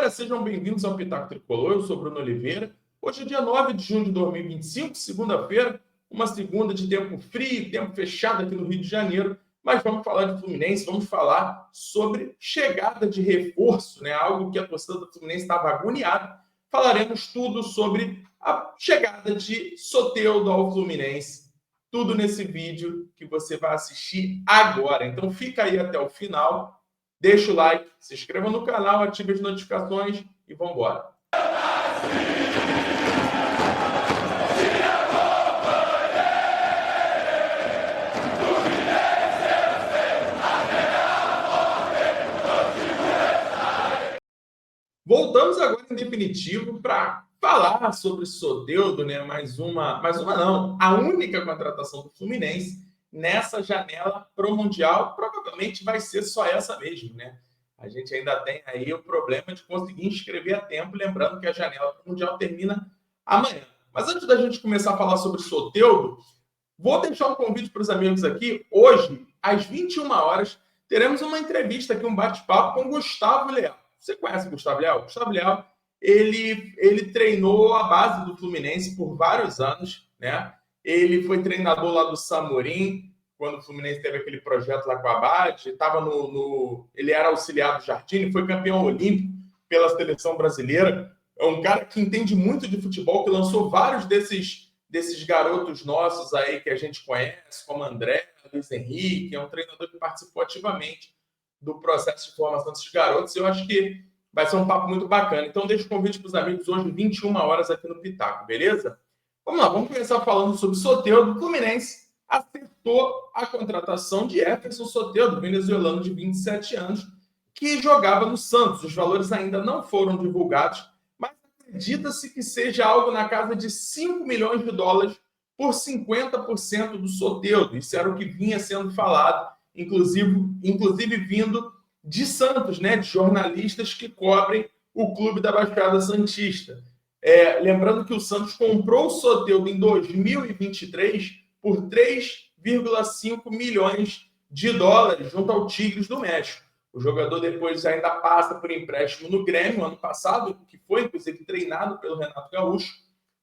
galera, sejam bem-vindos ao Pitaco Tricolor. Eu sou Bruno Oliveira. Hoje é dia 9 de junho de 2025, segunda-feira, uma segunda de tempo frio, tempo fechado aqui no Rio de Janeiro, mas vamos falar de Fluminense, vamos falar sobre chegada de reforço, né? Algo que a torcida do Fluminense estava agoniada. Falaremos tudo sobre a chegada de Soteldo ao Fluminense, tudo nesse vídeo que você vai assistir agora. Então fica aí até o final. Deixa o like, se inscreva no canal, ative as notificações e vamos embora. Voltamos agora em definitivo para falar sobre Soteldo, né? Mais uma não, a única contratação do Fluminense nessa janela pro Mundial, provavelmente vai ser só essa mesmo, né? A gente ainda tem aí o problema de conseguir inscrever a tempo, lembrando que a janela pro Mundial termina amanhã. Mas antes da gente começar a falar sobre Soteldo, vou deixar um convite para os amigos aqui. Hoje, às 21 horas, teremos uma entrevista aqui, um bate-papo com Gustavo Leal. Você conhece o Gustavo Leal? Gustavo Leal, ele treinou a base do Fluminense por vários anos, né? Ele foi treinador lá do Samorim, quando o Fluminense teve aquele projeto lá com a Abad. Ele era auxiliar do Jardine, foi campeão olímpico pela seleção brasileira. É um cara que entende muito de futebol, que lançou vários desses garotos nossos aí que a gente conhece, como André, Luiz Henrique. É um treinador que participou ativamente do processo de formação desses garotos. Eu acho que vai ser um papo muito bacana. Então, deixo o convite para os amigos hoje, 21 horas aqui no Pitaco, beleza? Vamos lá, vamos começar falando sobre Soteldo. O Fluminense acertou a contratação de Jefferson Soteldo, venezuelano de 27 anos, que jogava no Santos. Os valores ainda não foram divulgados, mas acredita-se que seja algo na casa de 5 milhões de dólares por 50% do Soteldo. Isso era o que vinha sendo falado, inclusive vindo de Santos, né, de jornalistas que cobrem o clube da Baixada Santista. Lembrando que o Santos comprou o Soteldo em 2023 por 3,5 milhões de dólares junto ao Tigres do México. O jogador depois ainda passa por empréstimo no Grêmio, ano passado, que foi, inclusive, treinado pelo Renato Gaúcho,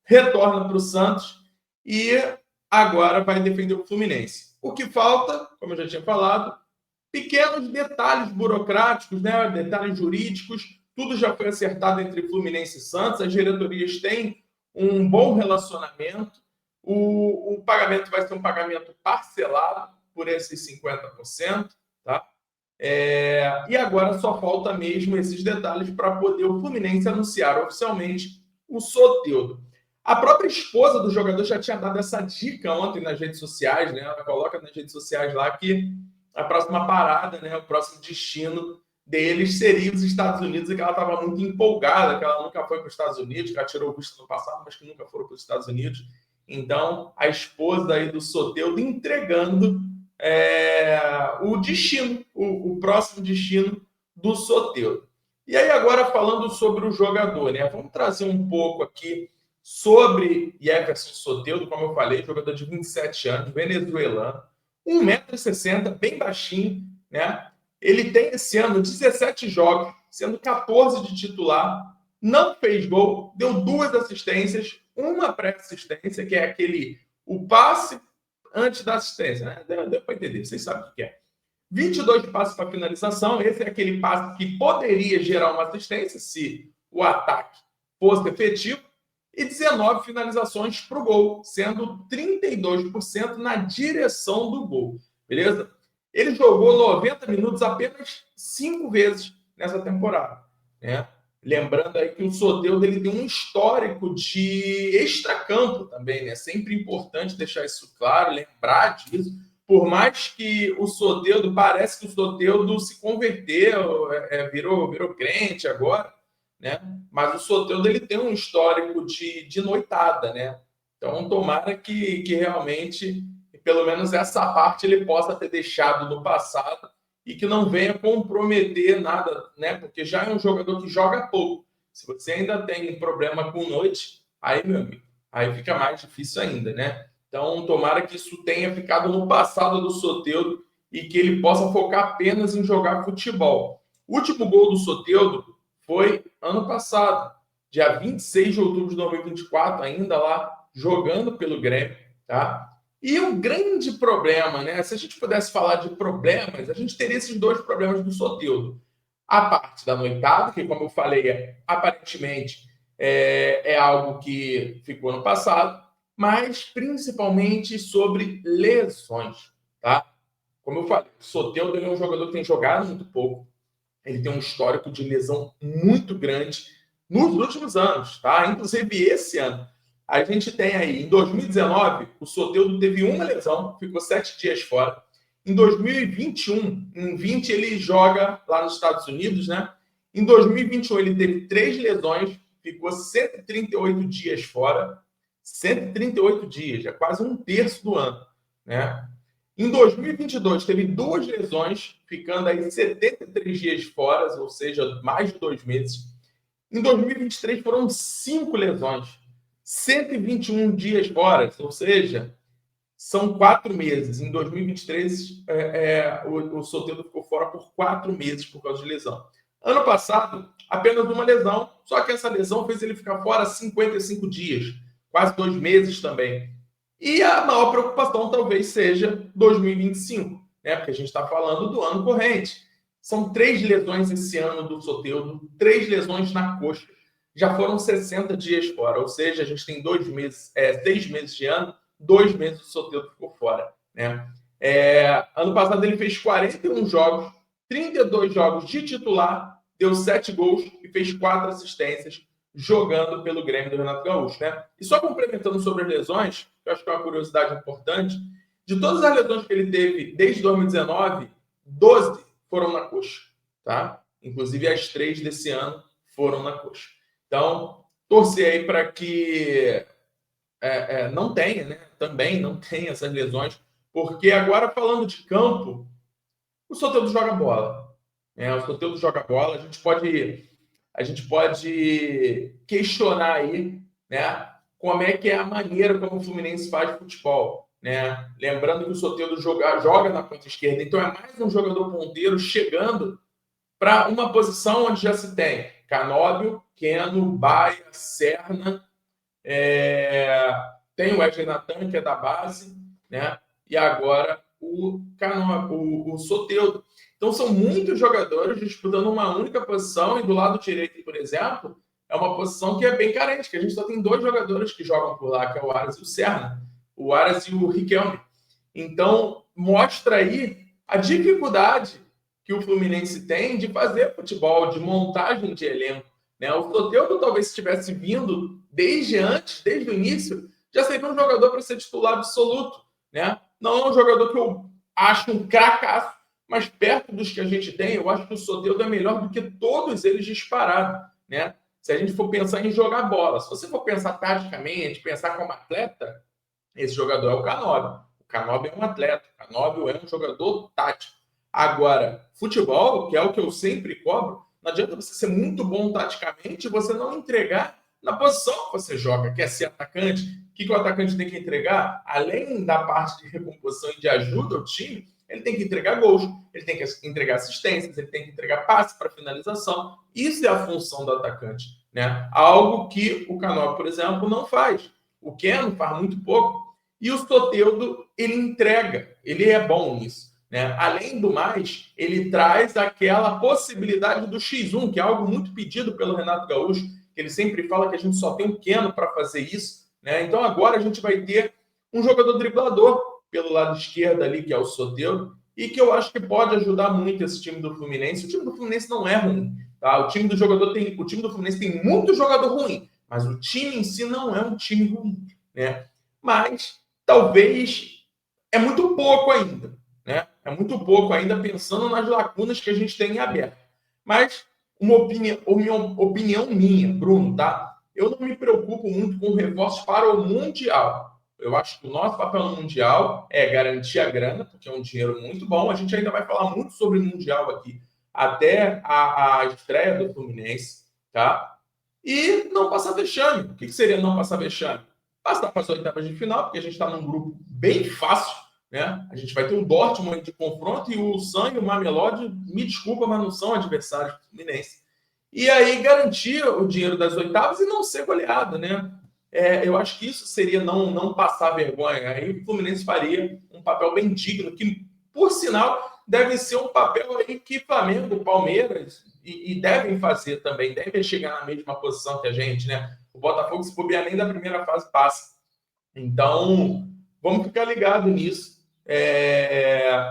retorna para o Santos e agora vai defender o Fluminense. O que falta, como eu já tinha falado, pequenos detalhes burocráticos, né? Detalhes jurídicos. Tudo já foi acertado entre Fluminense e Santos. As diretorias têm um bom relacionamento. O pagamento vai ser um pagamento parcelado por esses 50%. Tá? E agora só falta mesmo esses detalhes para poder o Fluminense anunciar oficialmente o Soteldo. A própria esposa do jogador já tinha dado essa dica ontem nas redes sociais, né? Ela coloca nas redes sociais lá que a próxima parada, né, o próximo destino deles seria os Estados Unidos, e que ela estava muito empolgada, que ela nunca foi para os Estados Unidos, que ela tirou o visto no passado, mas que nunca foram para os Estados Unidos. Então, a esposa aí do Soteldo entregando o destino, o próximo destino do Soteldo. E aí agora falando sobre o jogador, né? Vamos trazer um pouco aqui sobre Jefferson Soteldo, como eu falei, jogador de 27 anos, venezuelano, 1,60 m, bem baixinho, né? Ele tem esse ano 17 jogos, sendo 14 de titular, não fez gol, deu 2 assistências, uma pré-assistência, que é o passe antes da assistência, né? Deu para entender, vocês sabem o que é. 22 passes para finalização, esse é aquele passe que poderia gerar uma assistência se o ataque fosse efetivo, e 19 finalizações para o gol, sendo 32% na direção do gol, beleza? Ele jogou 90 minutos apenas 5 vezes nessa temporada, né? Lembrando aí que o Soteldo ele tem um histórico de extracampo também, né? Sempre importante deixar isso claro, lembrar disso. Por mais que o Soteldo, parece que o Soteldo se converteu, virou crente agora, né? Mas o Soteldo ele tem um histórico de noitada, né? Então, tomara que realmente, pelo menos essa parte, ele possa ter deixado no passado e que não venha comprometer nada, né? Porque já é um jogador que joga pouco. Se você ainda tem problema com noite, aí, meu amigo, aí fica mais difícil ainda, né? Então, tomara que isso tenha ficado no passado do Soteldo e que ele possa focar apenas em jogar futebol. O último gol do Soteldo foi ano passado, dia 26 de outubro de 2024, ainda lá jogando pelo Grêmio, tá? E o grande problema, né? Se a gente pudesse falar de problemas, a gente teria esses dois problemas do Soteldo. A parte da noitada, que, como eu falei, aparentemente é algo que ficou no passado, mas principalmente sobre lesões, tá? Como eu falei, o Soteldo é um jogador que tem jogado muito pouco, ele tem um histórico de lesão muito grande nos últimos anos, tá? Inclusive esse ano. A gente tem aí, em 2019, o Soteldo teve uma lesão, ficou 7 dias fora. Em 2021, em 20 ele joga lá nos Estados Unidos, né? Em 2021 ele teve 3 lesões, ficou 138 dias fora. 138 dias, é quase um terço do ano, né? Em 2022, teve 2 lesões, ficando aí 73 dias fora, ou seja, mais de 2 meses. Em 2023, foram 5 lesões, 121 dias fora, ou seja, são 4 meses. Em 2023, o Soteldo ficou fora por 4 meses por causa de lesão. Ano passado, apenas uma lesão, só que essa lesão fez ele ficar fora 55 dias, quase 2 meses também. E a maior preocupação talvez seja 2025, né? Porque a gente está falando do ano corrente. São 3 lesões esse ano do Soteldo, 3 lesões na coxa. Já foram 60 dias fora, ou seja, a gente tem 2 meses, 6 meses de ano, 2 meses do Soteldo ficou fora, né? Ano passado ele fez 41 jogos, 32 jogos de titular, deu 7 gols e fez 4 assistências, jogando pelo Grêmio do Renato Gaúcho, né? E só complementando sobre as lesões, que eu acho que é uma curiosidade importante, de todas as lesões que ele teve desde 2019, 12 foram na coxa, tá? Inclusive as 3 desse ano foram na coxa. Então, torcer aí para que não tenha, né? Também não tenha essas lesões, porque agora falando de campo, o Soteldo joga bola, né? O Soteldo joga bola, a gente pode questionar aí, né, como é que é a maneira como o Fluminense faz futebol, né? Lembrando que o Soteldo joga na ponta esquerda, então é mais um jogador ponteiro chegando para uma posição onde já se tem Canóbio, Keno, Baia, Serna, tem o Wesley Natan, que é da base, né? E agora o Soteldo. Então, são muitos jogadores disputando uma única posição, e do lado direito, por exemplo, é uma posição que é bem carente, que a gente só tem 2 jogadores que jogam por lá, que é o Aras e o Serna. O Aras e o Riquelme. Então, mostra aí a dificuldade que o Fluminense tem de fazer futebol, de montagem de elenco, né? O Soteldo talvez se tivesse vindo desde o início, já seria um jogador para ser titular absoluto, né? Não é um jogador que eu acho um cracaço, mas perto dos que a gente tem, eu acho que o Soteldo é melhor do que todos eles disparado, né? Se a gente for pensar em jogar bola, se você for pensar taticamente, pensar como atleta, esse jogador é o Canóbio. O Canóbio é um atleta, o Canóbio é um jogador tático. Agora, futebol, que é o que eu sempre cobro, não adianta você ser muito bom taticamente e você não entregar na posição que você joga, que é ser atacante. O que o atacante tem que entregar? Além da parte de recomposição e de ajuda ao time, ele tem que entregar gols, ele tem que entregar assistências, ele tem que entregar passe para finalização. Isso é a função do atacante, né? Algo que o Canóbio, por exemplo, não faz. O Keno faz muito pouco. E o Soteldo, ele entrega, ele é bom nisso, né? Além do mais, ele traz aquela possibilidade do X1, que é algo muito pedido pelo Renato Gaúcho, que ele sempre fala que a gente só tem um Keno para fazer isso, né? Então agora a gente vai ter um jogador driblador pelo lado esquerdo ali, que é o Soteldo, e que eu acho que pode ajudar muito esse time do Fluminense. O time do Fluminense não é ruim, tá? O time do Fluminense tem muito jogador ruim, mas o time em si não é um time ruim, né? Mas talvez é muito pouco ainda, né? É muito pouco ainda pensando nas lacunas que a gente tem em aberto. Mas uma opinião minha, Bruno, tá? Eu não me preocupo muito com reforços para o Mundial. Eu acho que o nosso papel no Mundial é garantir a grana, porque é um dinheiro muito bom. A gente ainda vai falar muito sobre o Mundial aqui, até a estreia do Fluminense, tá? E não passar vexame. O que seria não passar vexame? Passar para as oitavas de final, porque a gente está num grupo bem fácil, né? A gente vai ter o Dortmund de confronto e o San e o Mamelodi, me desculpa, mas não são adversários do Fluminense. e aí garantir o dinheiro das oitavas e não ser goleado, né? Eu acho que isso seria não passar vergonha. Aí o Fluminense faria um papel bem digno, que, por sinal, deve ser um papel aí que Flamengo, Palmeiras e devem fazer também, devem chegar na mesma posição que a gente, né? O Botafogo, se bobear, nem da primeira fase passa. Então, vamos ficar ligado nisso.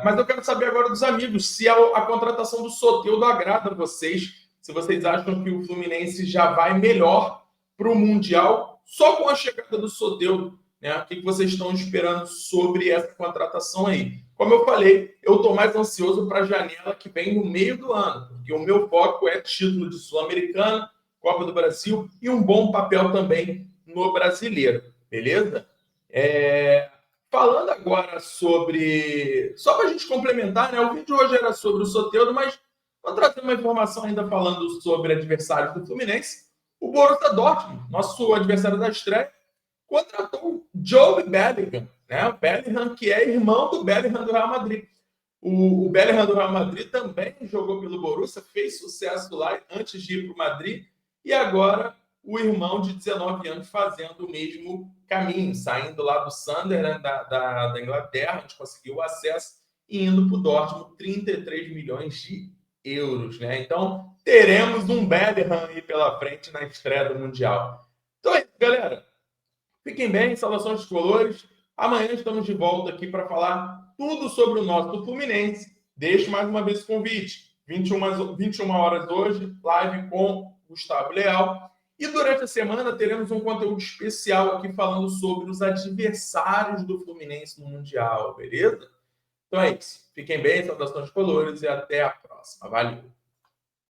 Mas eu quero saber agora dos amigos se a contratação do Soteldo agrada a vocês, se vocês acham que o Fluminense já vai melhor para o Mundial só com a chegada do Soteldo, né? O que vocês estão esperando sobre essa contratação aí? Como eu falei, eu estou mais ansioso para a janela que vem no meio do ano, porque o meu foco é título de Sul-Americana, Copa do Brasil e um bom papel também no Brasileiro, beleza? Falando agora sobre. Só para a gente complementar, né? O vídeo hoje era sobre o Soteldo, mas vou trazer uma informação ainda falando sobre adversários do Fluminense. O Borussia Dortmund, nosso adversário da estreia, contratou o Joe Bellingham, né? O Bellingham, que é irmão do Bellingham do Real Madrid. O Bellingham do Real Madrid também jogou pelo Borussia, fez sucesso lá antes de ir para o Madrid, e agora o irmão de 19 anos fazendo o mesmo caminho, saindo lá do Sunderland, da Inglaterra, a gente conseguiu o acesso, e indo para o Dortmund, 33 milhões de euros, né? Então, teremos um Bellingham aí pela frente na estreia do Mundial. Então é isso, galera. Fiquem bem, saudações colores. Amanhã estamos de volta aqui para falar tudo sobre o nosso Fluminense. Deixo mais uma vez o convite. 21 horas hoje, live com Gustavo Leal. E durante a semana teremos um conteúdo especial aqui falando sobre os adversários do Fluminense no Mundial, beleza? Então é isso. Fiquem bem, saudações colores e até a próxima. Valeu!